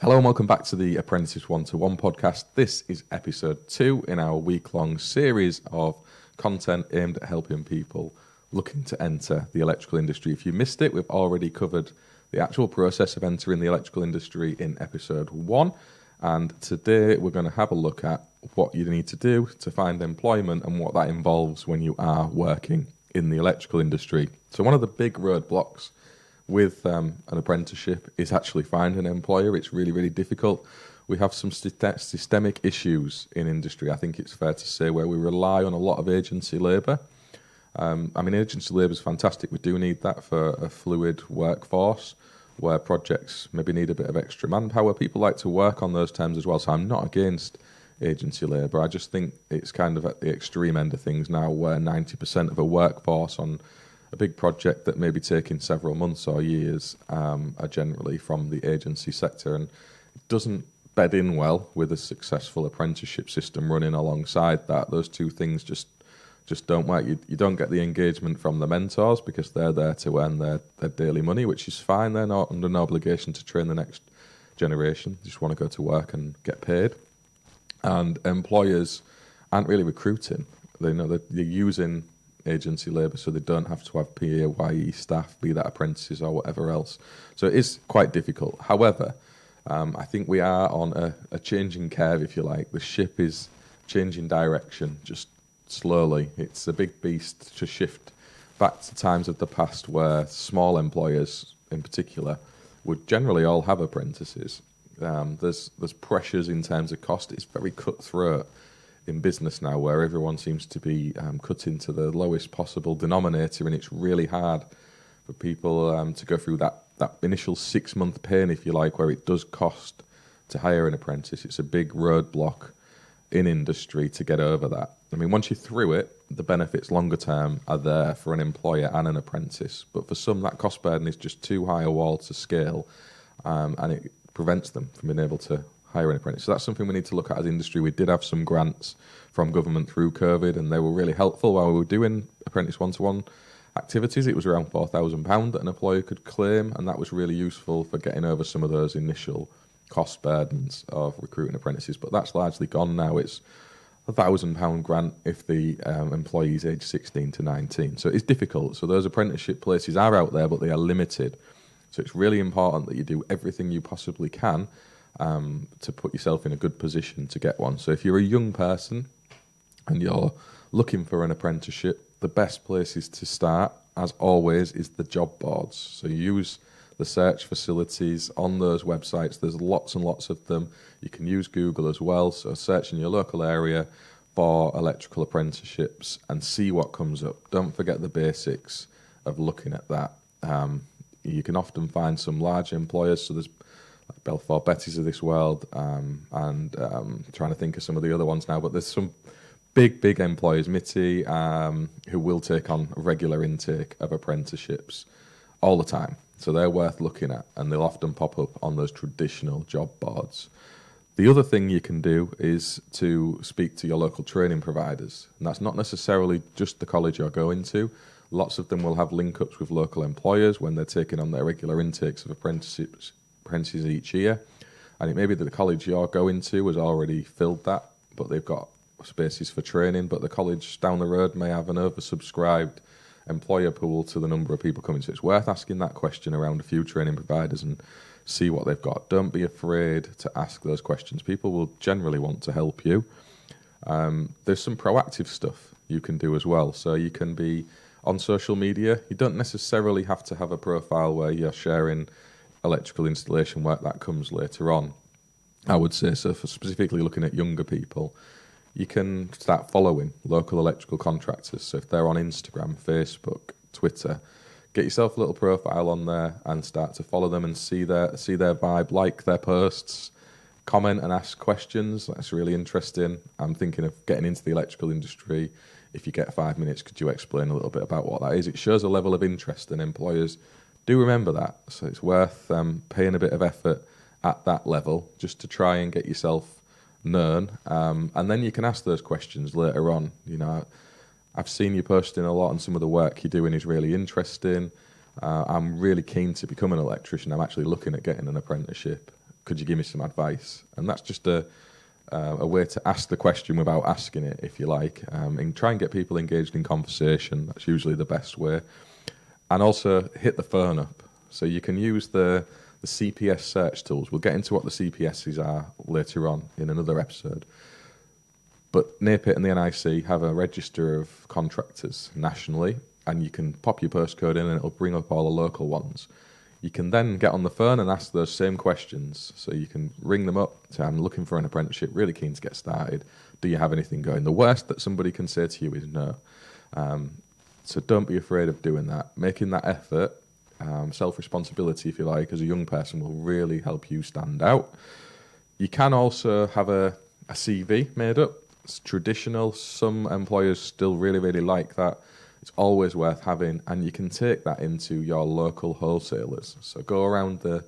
Hello and welcome back to the Apprentices 1-to-1 podcast. This is episode 2 in our week-long series of content aimed at helping people looking to enter the electrical industry. If you missed it, we've already covered the actual process of entering the electrical industry in episode 1. And today we're going to have a look at what you need to do to find employment and what that involves when you are working in the electrical industry. So one of the big roadblocks with an apprenticeship is actually finding an employer. It's really, really difficult. We have some systemic issues in industry, I think it's fair to say, where we rely on a lot of agency labour. Agency labour is fantastic. We do need that for a fluid workforce where projects maybe need a bit of extra manpower. People like to work on those terms as well, so I'm not against agency labour. I just think it's kind of at the extreme end of things now where 90% of a workforce on a big project that may be taking several months or years are generally from the agency sector, and it doesn't bed in well with a successful apprenticeship system running alongside that. Those two things just don't work. You don't get the engagement from the mentors because they're there to earn their daily money, which is fine. They're not under an obligation to train the next generation. They just want to go to work and get paid. And employers aren't really recruiting. They know that they're using agency labour, so they don't have to have PAYE staff, be that apprentices or whatever else. So it is quite difficult. However, I think we are on a changing curve, if you like. The ship is changing direction just slowly. It's a big beast to shift back to times of the past where small employers in particular would generally all have apprentices. There's pressures in terms of cost. It's very cutthroat in business now, where everyone seems to be cutting to the lowest possible denominator, and it's really hard for people to go through that initial 6-month pain, if you like, where it does cost to hire an apprentice. It's a big roadblock in industry to get over that. I mean, once you're through it, the benefits longer term are there for an employer and an apprentice, but for some that cost burden is just too high a wall to scale, and it prevents them from being able to hire an apprentice. So that's something we need to look at as industry. We did have some grants from government through COVID, and they were really helpful while we were doing apprentice 1-to-1 activities. It was around £4,000 that an employer could claim, and that was really useful for getting over some of those initial cost burdens of recruiting apprentices. But that's largely gone now. It's £1,000 grant if the employee is aged 16 to 19. So it's difficult. So those apprenticeship places are out there, but they are limited. So it's really important that you do everything you possibly can to put yourself in a good position to get one. So if you're a young person and you're looking for an apprenticeship, the best places to start, as always, is the job boards. So use the search facilities on those websites. There's lots and lots of them. You can use Google as well. So search in your local area for electrical apprenticeships and see what comes up. Don't forget the basics of looking at that. You can often find some large employers. So there's like Belfort Betty's of this world, and trying to think of some of the other ones now, but there's some big employers, Mitty, who will take on a regular intake of apprenticeships all the time. So they're worth looking at, and they'll often pop up on those traditional job boards. The other thing you can do is to speak to your local training providers, and that's not necessarily just the college you're going to. Lots of them will have link-ups with local employers when they're taking on their regular intakes of apprentices each year, and it may be that the college you're going to has already filled that, but they've got spaces for training, but the college down the road may have an oversubscribed employer pool to the number of people coming. So it's worth asking that question around a few training providers and see what they've got. Don't be afraid to ask those questions. People will generally want to help you. There's some proactive stuff you can do as well. So you can be on social media. You don't necessarily have to have a profile where you're sharing electrical installation work. That comes later on, I would say. So for specifically looking at younger people, you can start following local electrical contractors. So if they're on Instagram, Facebook, Twitter, get yourself a little profile on there and start to follow them and see their vibe, like their posts, comment and ask questions. That's really interesting. I'm thinking of getting into the electrical industry. If you get 5 minutes, could you explain a little bit about what that is? It shows a level of interest, and employers do remember that. So it's worth paying a bit of effort at that level just to try and get yourself known. And then you can ask those questions later on. You know, I've seen you posting a lot, and some of the work you're doing is really interesting. I'm really keen to become an electrician. I'm actually looking at getting an apprenticeship. could you give me some advice? And that's just a way to ask the question without asking it, if you like, and try and get people engaged in conversation. That's usually the best way. And also hit the phone up. So you can use the CPS search tools. We'll get into what the CPSs are later on in another episode. But NAPIT and the NIC have a register of contractors nationally, and you can pop your postcode in and it'll bring up all the local ones. You can then get on the phone and ask those same questions. So you can ring them up, say, I'm looking for an apprenticeship, really keen to get started. Do you have anything going? The worst that somebody can say to you is no. So don't be afraid of doing that. Making that effort, self-responsibility, if you like, as a young person will really help you stand out. You can also have a CV made up. It's traditional. Some employers still really, really like that. It's always worth having, and you can take that into your local wholesalers. So go around the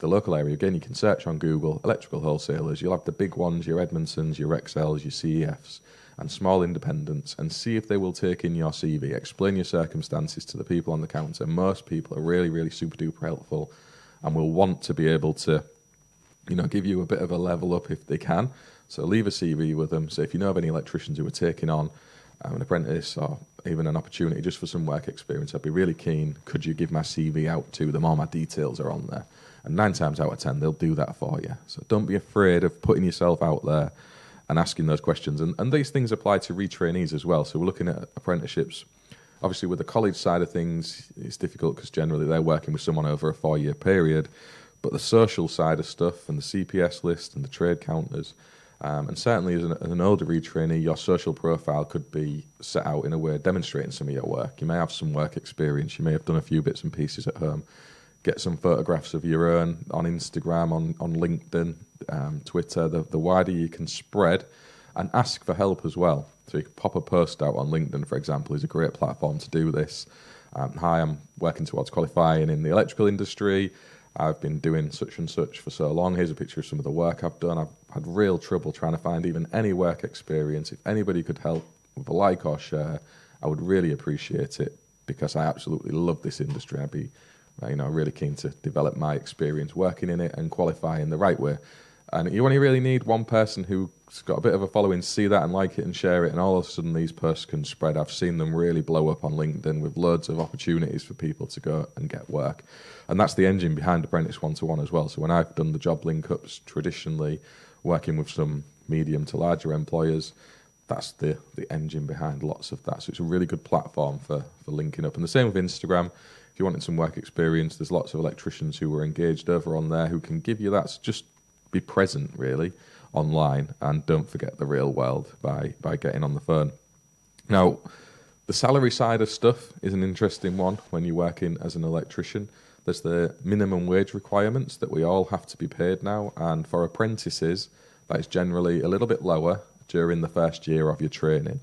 local area. Again, you can search on Google, electrical wholesalers. You'll have the big ones, your Edmondsons, your Rexels, your CEFs, and small independents, and see if they will take in your CV. Explain your circumstances to the people on the counter. Most people are really, really super duper helpful and will want to be able to, give you a bit of a level up if they can. So leave a CV with them. So if you know of any electricians who are taking on an apprentice or even an opportunity just for some work experience, I'd be really keen. Could you give my CV out to them? All my details are on there. And 9 times out of 10, they'll do that for you. So don't be afraid of putting yourself out there and asking those questions. And these things apply to retrainees as well. So we're looking at apprenticeships. Obviously, with the college side of things, it's difficult because generally they're working with someone over a 4-year period. But the social side of stuff and the CPS list and the trade counters, and certainly as an older retrainee, your social profile could be set out in a way demonstrating some of your work. You may have some work experience. You may have done a few bits and pieces at home. Get some photographs of your own on Instagram, on LinkedIn, Twitter. The wider you can spread, and ask for help as well. So you can pop a post out on LinkedIn, for example, is a great platform to do this. Hi, I'm working towards qualifying in the electrical industry. I've been doing such and such for so long. Here's a picture of some of the work I've done. I've had real trouble trying to find even any work experience. If anybody could help with a like or share, I would really appreciate it, because I absolutely love this industry. I'd be really keen to develop my experience working in it and qualify in the right way. And you only really need one person who's got a bit of a following to see that and like it and share it, and all of a sudden these posts can spread. I've seen them really blow up on LinkedIn with loads of opportunities for people to go and get work. And that's the engine behind Apprentice 1-to-1 as well. So when I've done the job link-ups traditionally, working with some medium to larger employers, that's the engine behind lots of that. So it's a really good platform for linking up. And the same with Instagram. If you wanted some work experience, there's lots of electricians who are engaged over on there who can give you that. So just be present, really, online, and don't forget the real world by getting on the phone. Now, the salary side of stuff is an interesting one when you're working as an electrician. There's the minimum wage requirements that we all have to be paid now, and for apprentices, that is generally a little bit lower during the first year of your training.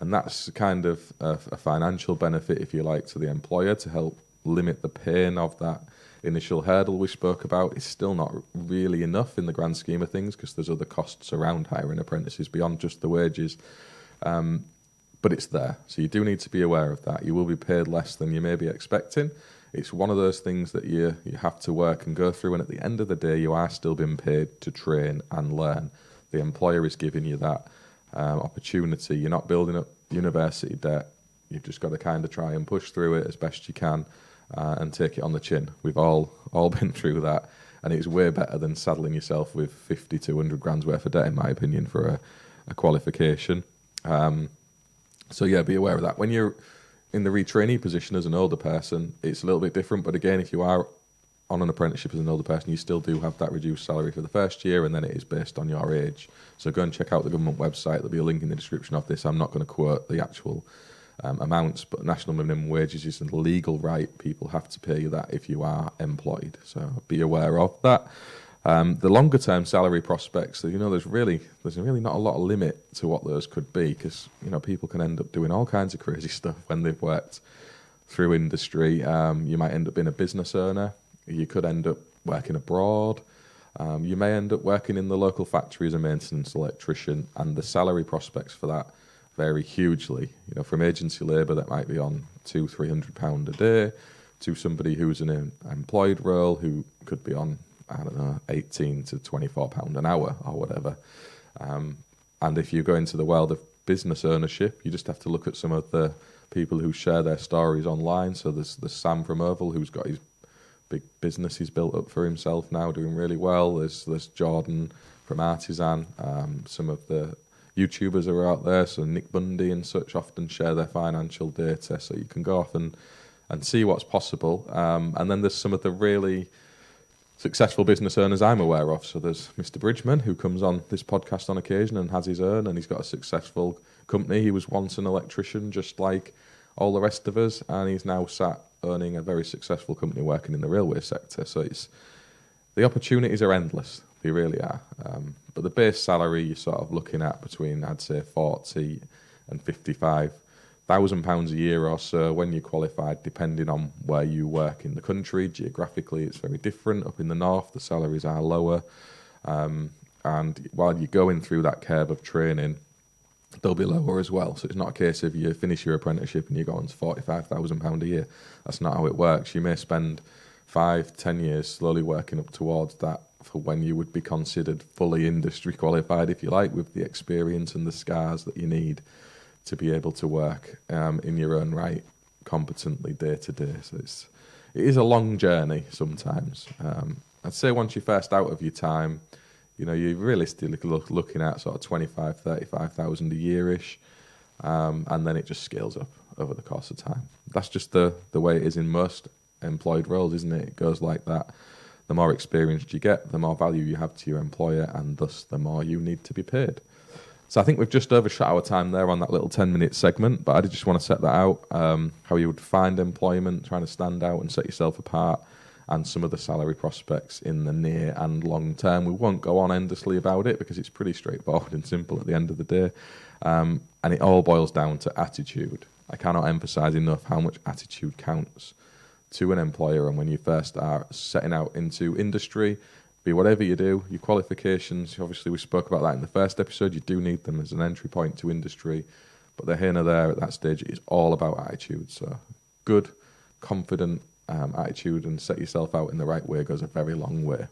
And that's kind of a financial benefit, if you like, to the employer to help limit the pain of that initial hurdle we spoke about. It's still not really enough in the grand scheme of things, because there's other costs around hiring apprentices beyond just the wages. But it's there. So you do need to be aware of that. You will be paid less than you may be expecting. It's one of those things that you have to work and go through, and at the end of the day, you are still being paid to train and learn. The employer is giving you that opportunity. You're not building up university debt. You've just got to kind of try and push through it as best you can and take it on the chin. We've all been through that, and it's way better than saddling yourself with 50 to 100 grand's worth of debt, in my opinion, for a qualification. So yeah, be aware of that. When you're in the retrainee position as an older person, it's a little bit different. But again, if you are on an apprenticeship as an older person, you still do have that reduced salary for the first year, and then it is based on your age. So go and check out the government website. There'll be a link in the description of this. I'm not going to quote the actual amounts, but national minimum wages is a legal right. People have to pay you that if you are employed. So be aware of that. The longer term salary prospects, there's really not a lot of limit to what those could be, because people can end up doing all kinds of crazy stuff when they've worked through industry. You might end up being a business owner. You could end up working abroad. You may end up working in the local factory as a maintenance electrician, and the salary prospects for that vary hugely. From agency labour that might be on £200-300 a day, to somebody who's in an employed role who could be on I don't know, £18 to £24 an hour or whatever. And if you go into the world of business ownership, you just have to look at some of the people who share their stories online. So there's Sam from Oval, who's got his big business he's built up for himself now, doing really well. There's Jordan from Artisan. Some of the YouTubers are out there, so Nick Bundy and such often share their financial data, so you can go off and see what's possible. And then there's some of the really successful business owners I'm aware of. So there's Mr. Bridgman, who comes on this podcast on occasion and has his own, and he's got a successful company. He was once an electrician, just like all the rest of us, and he's now sat owning a very successful company working in the railway sector. So the opportunities are endless. They really are. But the base salary you're sort of looking at between, I'd say, 40 and £55,000 a year or so when you're qualified, depending on where you work in the country. Geographically, it's very different. Up in the north, the salaries are lower. And while you're going through that curve of training, they'll be lower as well. So it's not a case of you finish your apprenticeship and you go on to £45,000 a year. That's not how it works. You may spend 5-10 years slowly working up towards that for when you would be considered fully industry qualified, if you like, with the experience and the scars that you need to be able to work in your own right competently day to day. So it is a long journey sometimes. I'd say once you're first out of your time, you're realistically looking at sort of 25, 35,000 a year-ish, and then it just scales up over the course of time. That's just the way it is in most employed roles, isn't it? It goes like that. The more experienced you get, the more value you have to your employer, and thus the more you need to be paid. So I think we've just overshot our time there on that little 10-minute segment, but I did just want to set that out, how you would find employment, trying to stand out and set yourself apart, and some of the salary prospects in the near and long term. We won't go on endlessly about it because it's pretty straightforward and simple at the end of the day. And it all boils down to attitude. I cannot emphasise enough how much attitude counts to an employer. And when you first are setting out into industry, be whatever you do, your qualifications, obviously we spoke about that in the first episode, you do need them as an entry point to industry, but they're here and there at that stage. It's all about attitude. So good, confident attitude and set yourself out in the right way goes a very long way.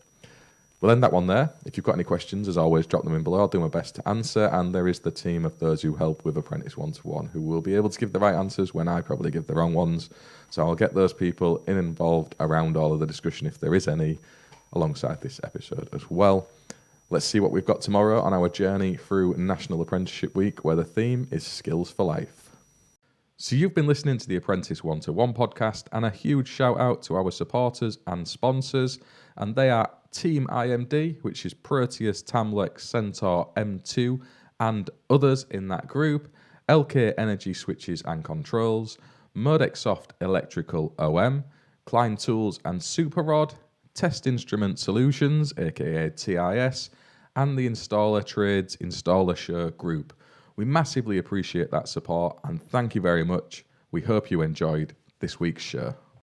We'll end that one there. If you've got any questions, as always, drop them in below. I'll do my best to answer, and there is the team of those who help with Apprentice 1-to-1 who will be able to give the right answers when I probably give the wrong ones. So I'll get those people involved around all of the discussion, if there is any, alongside this episode as well. Let's see what we've got tomorrow on our journey through National Apprenticeship Week, where the theme is Skills for Life. So you've been listening to the Apprentice 1-to-1 podcast, and a huge shout out to our supporters and sponsors, and they are Team IMD, which is Proteus, Tamlex, Centaur, M2 and others in that group, LK Energy Switches and Controls, Modexsoft Electrical OM, Klein Tools and Superrod, Test Instrument Solutions, aka TIS, and the Installer Trades Installer Show group. We massively appreciate that support, and thank you very much. We hope you enjoyed this week's show.